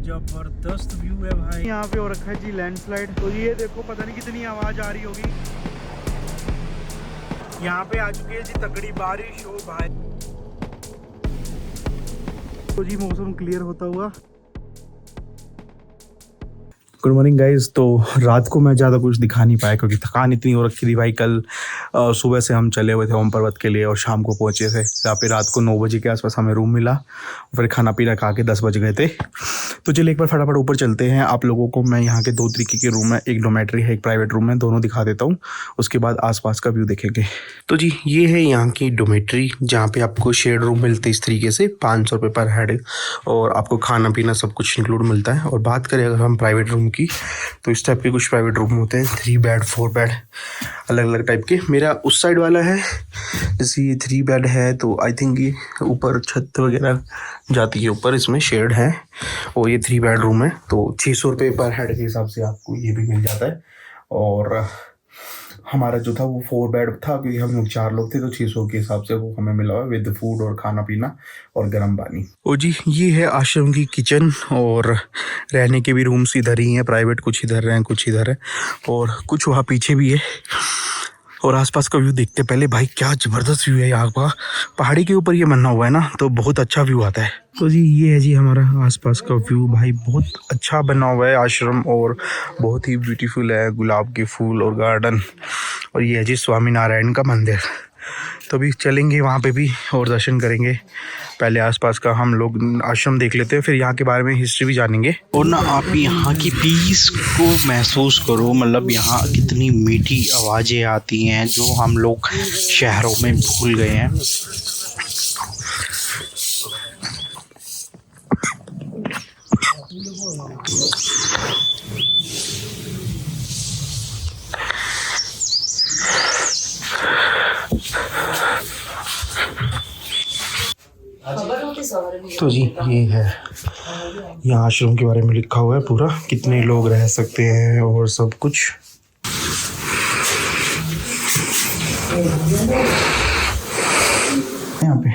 जबरदस्त व्यू है भाई। यहाँ पे हो रखा है जी लैंडस्लाइड। तो ये देखो पता नहीं कितनी आवाज आ रही होगी। यहाँ पे आ चुकी है जी तगड़ी बारिश हो भाई। तो जी मौसम क्लियर होता हुआ। Good morning guys. तो रात को मैं ज़्यादा कुछ दिखा नहीं पाया क्योंकि थकान इतनी हो रखी थी भाई। कल सुबह से हम चले हुए थे ओम पर्वत के लिए और शाम को पहुँचे थे। यहाँ पे रात को 9 बजे के आसपास हमें रूम मिला। फिर खाना पीना खा के 10 बज गए थे। तो चलिए एक बार फटाफट ऊपर चलते हैं। आप लोगों को मैं यहाँ के 2 तरीके के रूम है, एक डोमेट्री है, एक प्राइवेट रूम है, दोनों दिखा देता हूँ। उसके बाद आसपास का व्यू देखेंगे। तो जी ये है यहाँ की डोमेट्री जहाँ पे आपको शेयर्ड रूम मिलते हैं इस तरीके से 500 रुपये पर हेड और आपको खाना पीना सब कुछ इंक्लूड मिलता है। और बात करें अगर हम प्राइवेट रूम की तो इस टाइप के कुछ प्राइवेट रूम होते हैं, 3 बेड 4 बेड अलग अलग टाइप के। मेरा उस साइड वाला है, जैसे ये 3 बेड है तो आई थिंक ये ऊपर छत वगैरह जाती है ऊपर, इसमें शेड है। और ये 3 बेड रूम है तो 600 रुपये पर हेड के हिसाब से आपको ये भी मिल जाता है। और हमारा जो था वो 4 बेड था क्योंकि हम लोग 4 लोग थे तो 600 के हिसाब से वो हमें मिला हुआ विद फूड और खाना पीना और गर्म पानी। और जी ये है आश्रम की किचन और रहने के भी रूम्स इधर ही हैं प्राइवेट, कुछ इधर हैं कुछ इधर है और कुछ वहाँ पीछे भी है। और आसपास का व्यू देखते पहले भाई क्या ज़बरदस्त व्यू है यहाँ का। पहाड़ी के ऊपर ये बना हुआ है ना तो बहुत अच्छा व्यू आता है। तो जी ये है जी हमारा आसपास का व्यू भाई, बहुत अच्छा बना हुआ है आश्रम और बहुत ही ब्यूटीफुल है। गुलाब के फूल और गार्डन। और ये है जी स्वामी नारायण का मंदिर। तो अभी चलेंगे वहाँ पे भी और दर्शन करेंगे। पहले आसपास का हम लोग आश्रम देख लेते हैं, फिर यहाँ के बारे में हिस्ट्री भी जानेंगे। और ना आप यहाँ की पीस को महसूस करो, मतलब यहाँ कितनी मीठी आवाज़ें आती हैं जो हम लोग शहरों में भूल गए हैं। तो जी ये है यहाँ आश्रम के बारे में लिखा हुआ है पूरा, कितने लोग रह सकते हैं और सब कुछ। यहाँ पे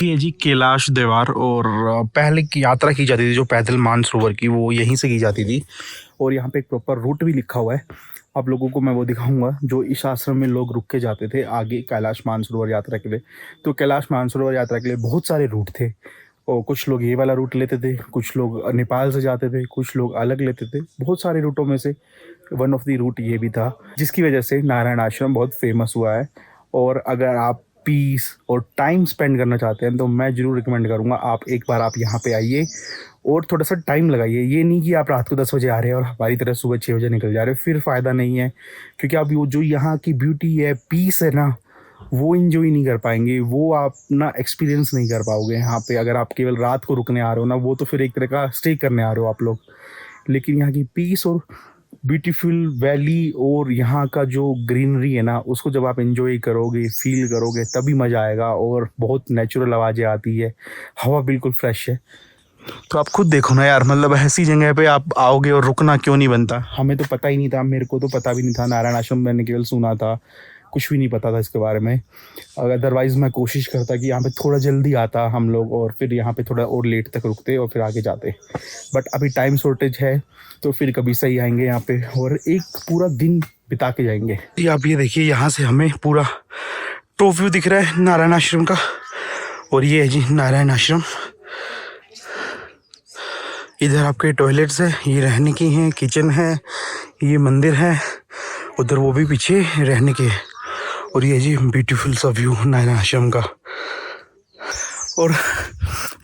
ये जी कैलाश दीवार। और पहले की यात्रा की जाती थी जो पैदल मानसरोवर की, वो यहीं से की जाती थी। और यहाँ पे एक प्रॉपर रूट भी लिखा हुआ है, आप लोगों को मैं वो दिखाऊंगा जो इस आश्रम में लोग रुक के जाते थे आगे कैलाश मानसरोवर यात्रा के लिए। तो कैलाश मानसरोवर यात्रा के लिए बहुत सारे रूट थे और कुछ लोग ये वाला रूट लेते थे, कुछ लोग नेपाल से जाते थे, कुछ लोग अलग लेते थे। बहुत सारे रूटों में से वन ऑफ द रूट ये भी था, जिसकी वजह से नारायण आश्रम बहुत फेमस हुआ है। और अगर आप पीस और टाइम स्पेंड करना चाहते हैं तो मैं ज़रूर रिकमेंड करूँगा आप एक बार आप यहाँ पे आइए और थोड़ा सा टाइम लगाइए। ये नहीं कि आप रात को 10 बजे आ रहे हैं और हमारी तरह सुबह 6 बजे निकल जा रहे हैं, फिर फ़ायदा नहीं है। क्योंकि आप जो यहाँ की ब्यूटी है, पीस है ना, वो इंजॉय नहीं कर पाएंगे, वो आप ना एक्सपीरियंस नहीं कर पाओगे यहाँ पे। अगर आप केवल रात को रुकने आ रहे हो ना, वो तो फिर एक तरह का स्टे करने आ रहे हो आप लोग। लेकिन यहाँ की पीस और ब्यूटीफुल वैली और यहाँ का जो ग्रीनरी है ना, उसको जब आप एंजॉय करोगे, फील करोगे, तभी मज़ा आएगा। और बहुत नेचुरल आवाज़ें आती है, हवा बिल्कुल फ्रेश है। तो आप खुद देखो ना यार, मतलब ऐसी जगह पे आप आओगे और रुकना क्यों नहीं बनता। हमें तो पता ही नहीं था, मेरे को तो पता भी नहीं था नारायण आश्रम, मैंने केवल सुना था, कुछ भी नहीं पता था इसके बारे में। अदरवाइज़ मैं कोशिश करता कि यहाँ पे थोड़ा जल्दी आता हम लोग और फिर यहाँ पे थोड़ा और लेट तक रुकते और फिर आगे जाते। बट अभी टाइम शॉर्टेज है तो फिर कभी सही आएंगे यहाँ पे और एक पूरा दिन बिता के जाएंगे। जी आप ये देखिए, यहाँ से हमें पूरा टॉप व्यू दिख रहा है नारायण आश्रम का। और ये है जी नारायण आश्रम। इधर आपके टॉयलेट्स है, ये रहने की हैं, किचन है, ये मंदिर है, उधर वो भी पीछे रहने के। और ये जी ब्यूटीफुल सा व्यू नारायण आश्रम का। और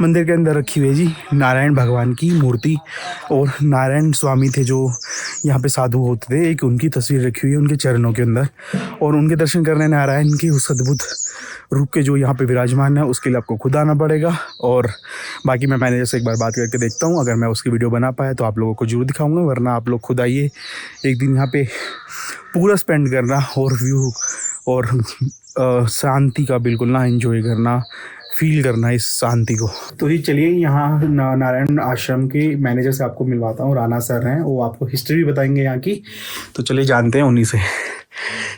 मंदिर के अंदर रखी हुई है जी नारायण भगवान की मूर्ति। और नारायण स्वामी थे जो यहाँ पे साधु होते थे, एक उनकी तस्वीर रखी हुई है उनके चरणों के अंदर। और उनके दर्शन करने नारायण के उस अद्भुत रूप के जो यहाँ पे विराजमान है, उसके लिए आपको खुद आना पड़ेगा। और बाकी मैं मैनेजर से एक बार बात करके देखता हूँ, अगर मैं उसकी वीडियो बना पाया तो आप लोगों को जरूर दिखाऊंगा, वरना आप लोग खुद आइए एक दिन यहाँ पे पूरा स्पेंड करना और व्यू और शांति का बिल्कुल ना एंजॉय करना, फील करना इस शांति को। तो जी चलिए यहाँ नारायण आश्रम के मैनेजर से आपको मिलवाता हूँ, राणा सर हैं, वो आपको हिस्ट्री भी बताएंगे यहाँ की। तो चलिए जानते हैं उन्हीं से।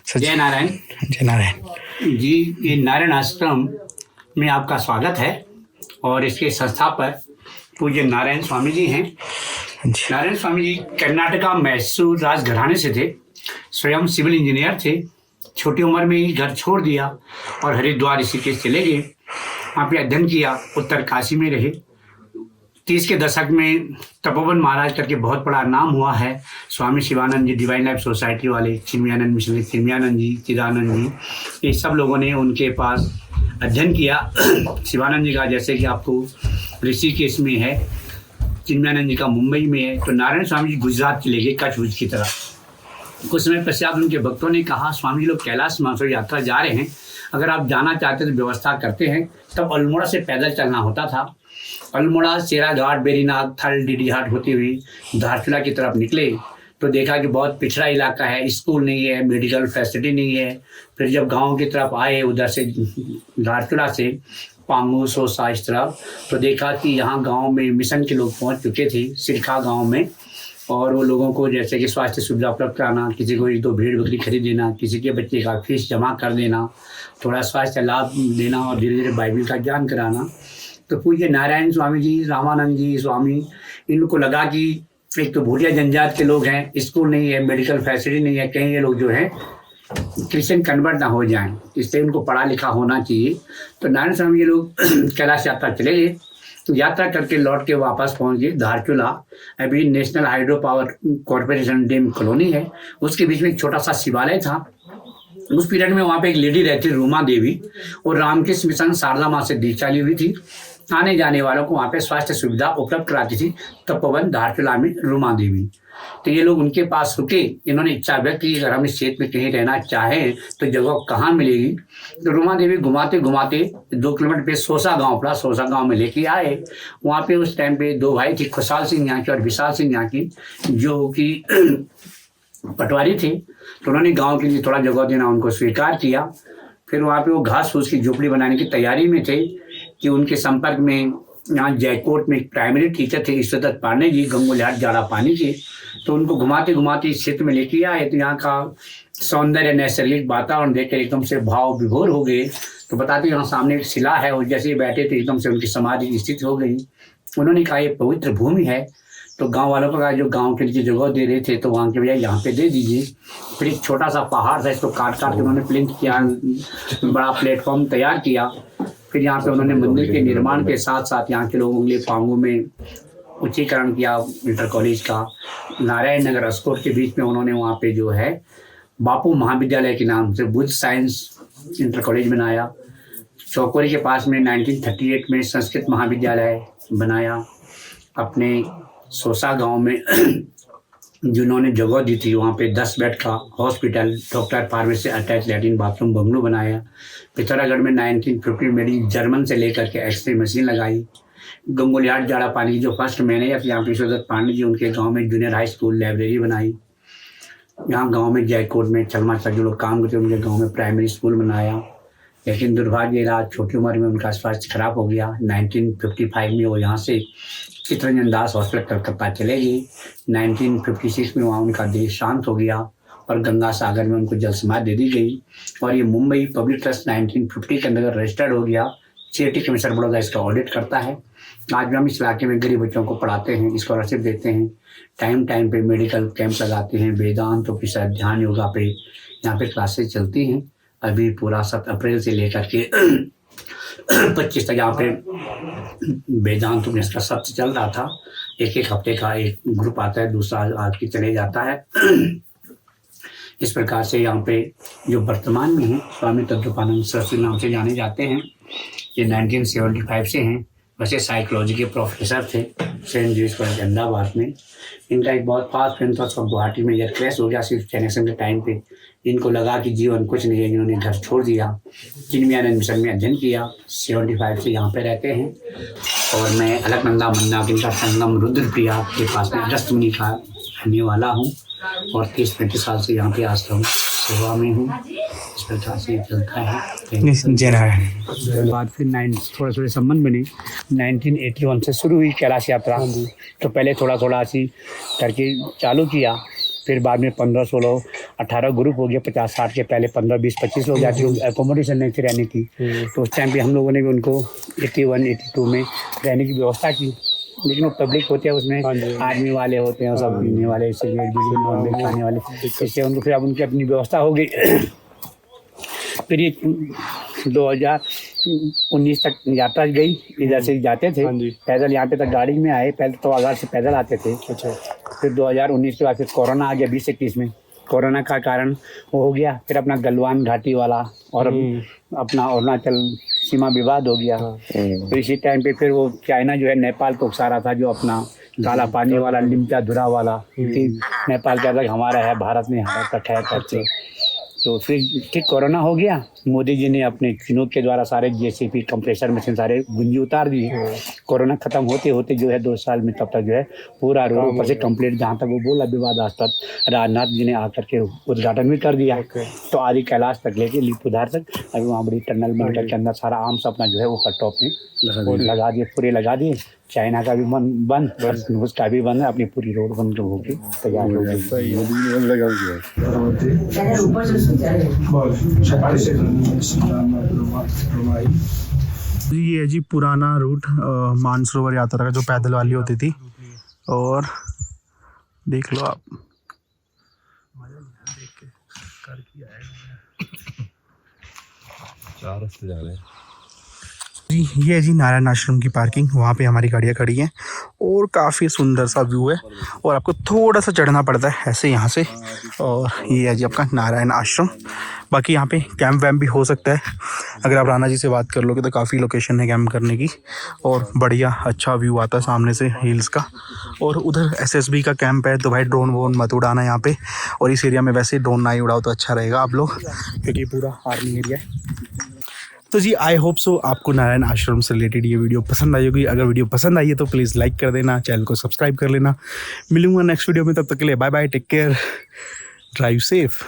जय नारायण। जय नारायण। जी, ये नारायण आश्रम में आपका स्वागत है और इसके संस्थापक पूज्य नारायण स्वामी जी हैं। नारायण स्वामी जी कर्नाटका मैसूर राजघराने से थे। स्वयं सिविल इंजीनियर थे। छोटी उम्र में ही घर छोड़ दिया और हरिद्वार ऋषिकेश चले गए। वहाँ पे अध्ययन किया। उत्तर काशी में रहे। 30 के दशक में तपोवन महाराज करके बहुत बड़ा नाम हुआ है। स्वामी शिवानंद जी, डिवाइन लाइफ सोसाइटी वाले, चिन्मयानंद मिशन के चिन्मयानंद जी, चिदानंद जी, ये सब लोगों ने उनके पास अध्ययन किया। शिवानंद जी का जैसे कि आपको ऋषिकेश में है, चिन्मयानंद जी का मुंबई में है, तो नारायण स्वामी जी गुजरात चले गए कच्छ भुज की तरफ। कुछ समय पश्चात उनके भक्तों ने कहा, स्वामी लोग कैलाश मानसरोवर यात्रा जा रहे हैं, अगर आप जाना चाहते तो व्यवस्था करते हैं। तब अल्मोड़ा से पैदल चलना होता था। अल्मोड़ा, सेराघाट, बेरीनाथ, थल, डीडीहाट होती हुई धारचूला की तरफ निकले तो देखा कि बहुत पिछड़ा इलाका है, स्कूल नहीं है, मेडिकल फैसिलिटी नहीं है। फिर जब गांव की तरफ आए उधर से धारचूला से पांगू, सोसा इस तरफ, तो देखा कि यहाँ गांव में मिशन के लोग पहुँच चुके थे, सिरखा गाँव में। और वो लोगों को जैसे कि स्वास्थ्य सुविधा उपलब्ध कराना, किसी को 1-2 भेड़ बकरी खरीद देना, किसी के बच्चे का फीस जमा कर देना, थोड़ा स्वास्थ्य लाभ देना और धीरे धीरे बाइबल का ज्ञान कराना। तो पूज्य नारायण स्वामी जी, रामानंद जी स्वामी, इनको लगा कि एक तो भूटिया जनजात के लोग हैं, स्कूल नहीं है, मेडिकल फैसिलिटी नहीं है, कहीं ये लोग जो है क्रिश्चियन कन्वर्ट ना हो जाएं, इसलिए उनको पढ़ा लिखा होना चाहिए। तो नारायण स्वामी ये लोग कैलाश यात्रा चले गए। तो यात्रा करके लौट के वापस पहुंच गए धारचूला। अभी national hydro power corporation dam colony है, उसके बीच में एक छोटा सा शिवालय था। उस पीरियड में वहाँ पे एक लेडी रहती रूमा देवी, और रामकृष्ण मिशन शारदा माँ से दीक्षा ली हुई थी। आने जाने वालों को वहाँ पे स्वास्थ्य सुविधा उपलब्ध कराती थी तपोवन धारचूला में रूमा देवी। तो ये लोग उनके पास रुके। इन्होंने इच्छा व्यक्त की अगर हम इस क्षेत्र में कहीं रहना चाहें तो जगह कहाँ मिलेगी। तो रूमा देवी घुमाते घुमाते 2 किलोमीटर पे सोसा गांव पड़ा, सोसा गांव में लेके आए। वहाँ पे उस टाइम पे 2 भाई थे, खुशहाल सिंह यहाँ की और विशाल सिंह यहाँ की, जो कि पटवारी थे। तो उन्होंने गाँव के लिए थोड़ा जगह देना उनको स्वीकार किया। फिर वहाँ पे वो घास फूस की झोपड़ी बनाने की तैयारी में थे कि उनके संपर्क में यहाँ जयकोट में प्राइमरी टीचर थे ईश्वरदत्त पांडे जी, गंगोलिहाट जाड़ा पानी के। तो उनको घुमाते घुमाते इस क्षेत्र में लेके आए। तो यहाँ का सौंदर्य, नैसर्गिक वातावरण देखकर एकदम से भाव विभोर हो गए। तो बताते यहाँ सामने एक शिला है, और जैसे ही बैठे थे एकदम से उनकी समाधि स्थित हो गई। उन्होंने कहा ये पवित्र भूमि है। तो गांव वालों को कहा जो गांव के लिए जगह दे रहे थे तो वहाँ के बजाय यहाँ पे दे दीजिए। फिर एक छोटा सा पहाड़ था, इसको काट काट के उन्होंने प्लिंथ किया, बड़ा प्लेटफॉर्म तैयार किया। फिर यहाँ पे उन्होंने मंदिर के निर्माण के साथ साथ यहाँ के लोगों के लिए पांगू में उच्चीकरण किया इंटर कॉलेज का। नारायण नगर अस्कोट के बीच में उन्होंने वहाँ पे जो है बापू महाविद्यालय के नाम से बुद्ध साइंस इंटर कॉलेज बनाया। चौकोरी के पास में 1938 में संस्कृत महाविद्यालय बनाया। अपने सोसा गांव में जिन्होंने जगह दी थी वहाँ पे 10 बेड का hospital, doctor pharmacy attach latrine bathroom bungalow बनाया। पिथौरागढ़ में 1950 में जर्मन से लेकर के एक्सरे मशीन लगाई। गंगोलिहाट जाड़ा पानी की जो फर्स्ट मैनेजर यहाँ पे ईश्वरदत्त पांडे जी, उनके गांव में जूनियर हाई स्कूल लाइब्रेरी बनाई। यहाँ गांव में जयकोट में चलमा तक जो लोग काम करते उनके गाँव में प्राइमरी स्कूल बनाया। लेकिन दुर्भाग्य रहा, छोटी उम्र में उनका स्वास्थ्य खराब हो गया। 1955 में वो यहाँ से चित्तरंजन दास हॉस्पिटल कलकत्ता चले गए। 1956 में वहाँ उनका देह शांत हो गया और गंगा सागर में उनको जल समाधि दे दी गई। और ये मुंबई पब्लिक ट्रस्ट 1950 के अंदर रजिस्टर्ड हो गया। चेटी कमिश्नर बड़ौदा इसका ऑडिट करता है। आज भी हम इस इलाके में गरीब बच्चों को पढ़ाते हैं, स्कॉलरशिप देते हैं, टाइम टाइम पे मेडिकल कैंप लगाते हैं, वेदांत उपनिषद, ध्यान योगा पे यहाँ पे क्लासेस चलती हैं। अभी पूरा 7 अप्रैल से लेकर के 25 तक यहाँ पे वेदांत उपनिषद का सत्र चल रहा था। एक हफ्ते का एक ग्रुप आता है, दूसरा आज की चले जाता है। इस प्रकार से यहाँ पे जो वर्तमान में है स्वामी तत्वपानंद सरस्वती नाम से जाने जाते हैं। ये 1975 से हैं। वैसे साइकोलॉजी के प्रोफेसर थे सेंट जेवियर्स कॉलेज अहमदाबाद में। इनका एक बहुत फास्ट फिल्म था, सब गुवाहाटी में एयर क्रैश हो गया सिर्फ जनरेशन के टाइम पे। इनको लगा कि जीवन कुछ नहीं है, इन्होंने घर छोड़ दिया। चिन्मयानंद मिशन में अध्ययन किया। 75 से यहाँ पे रहते हैं। और मैं अलकनंदा मन्ना जिनका संगम रुद्रप्रिया के पास में अगस्त मुनि का रहने वाला हूँ और 30-35 साल से यहाँ पे आश्रम सेवा में हूँ। इस प्रकार से चलता है। बाद फिर थोड़े संबंध बने। 1981 से शुरू हुई कैलाश यात्रा। तो पहले थोड़ा थोड़ा ऐसी करके चालू किया। फिर बाद में 15, 16, 18 ग्रुप हो गया 50, 60 के। पहले 15, 20, 25 लोग जाते थे, एकोमोडेशन नहीं थी रहने की। तो उस टाइम पे हम लोगों ने भी उनको 81, 82 में रहने की व्यवस्था की। लेकिन वो पब्लिक होते हैं, उसमें आर्मी वाले होते हैं, सब पीने वाले, सिगरेट बीड़ी नॉन वेज खाने वाले, इससे उनको फिर अब उनकी अपनी व्यवस्था हो गई। फिर ये 2019 तक यात्रा गई, इधर से जाते थे पैदल, यहाँ पे तक गाड़ी में आए। पहले तो आगार से पैदल आते थे। अच्छा। फिर 2019 के बाद फिर कोरोना आ गया 20-21 में। कोरोना का कारण वो हो गया। फिर अपना गलवान घाटी वाला और अपना अरुणाचल सीमा विवाद हो गया। तो इसी टाइम पे फिर वो चाइना जो है नेपाल को उकसा रहा था, जो अपना काला पानी वाला, लिमचा धुरा वाला, नेपाल का अलग हमारा है, भारत में हमारा तक है करके। तो फिर ठीक कोरोना हो गया। मोदी जी ने अपने चिनूक के द्वारा सारे जेसीपी कंप्रेसर मशीन सारे गुंजी उतार दिए। कोरोना खत्म होते होते जो है 2 साल में तब तक जो है पूरा रोड ऊपर से कंप्लीट, जहाँ तक वो बोला विवादास्पद, राजनाथ जी ने आकर के उद्घाटन भी कर दिया। तो आदि कैलाश तक लेके लिपुधार तक अभी वहाँ बड़ी टनल बनकर के अंदर सारा आम अपना जो है ऊपर टॉप में लगा दिए, पूरे लगा दिए। चाइना का भी बंद, उसका भी बंद है, अपनी पूरी रोड बंद होगी तैयार हो गई। ये है जी पुराना रूट मानसरोवर यात्रा का, जो पैदल वाली होती थी। और देख लो आप, जी ये है जी नारायण आश्रम की पार्किंग। वहाँ पे हमारी गाड़ियाँ खड़ी हैं और काफ़ी सुंदर सा व्यू है। और आपको थोड़ा सा चढ़ना पड़ता है ऐसे यहाँ से। और ये है जी आपका नारायण आश्रम। बाकी यहाँ पे कैंप वैम्प भी हो सकता है। अगर आप राणा जी से बात कर लोगे तो काफ़ी लोकेशन है कैंप करने की, और बढ़िया अच्छा व्यू आता है सामने से हिल्स का। और उधर एसएसबी का कैंप है, तो भाई ड्रोन वोन मत उड़ाना यहाँ पे। और इस एरिया में वैसे ड्रोन ना ही उड़ाओ तो अच्छा रहेगा आप लोग, क्योंकि पूरा आर्मी एरिया है। तो जी आई होप सो आपको नारायण आश्रम से रिलेटेड ये वीडियो पसंद आई होगी। अगर वीडियो पसंद आई है तो प्लीज़ लाइक कर देना, चैनल को सब्सक्राइब कर लेना। मिलूंगा नेक्स्ट वीडियो में, तब तक के लिए bye bye, take care, drive safe.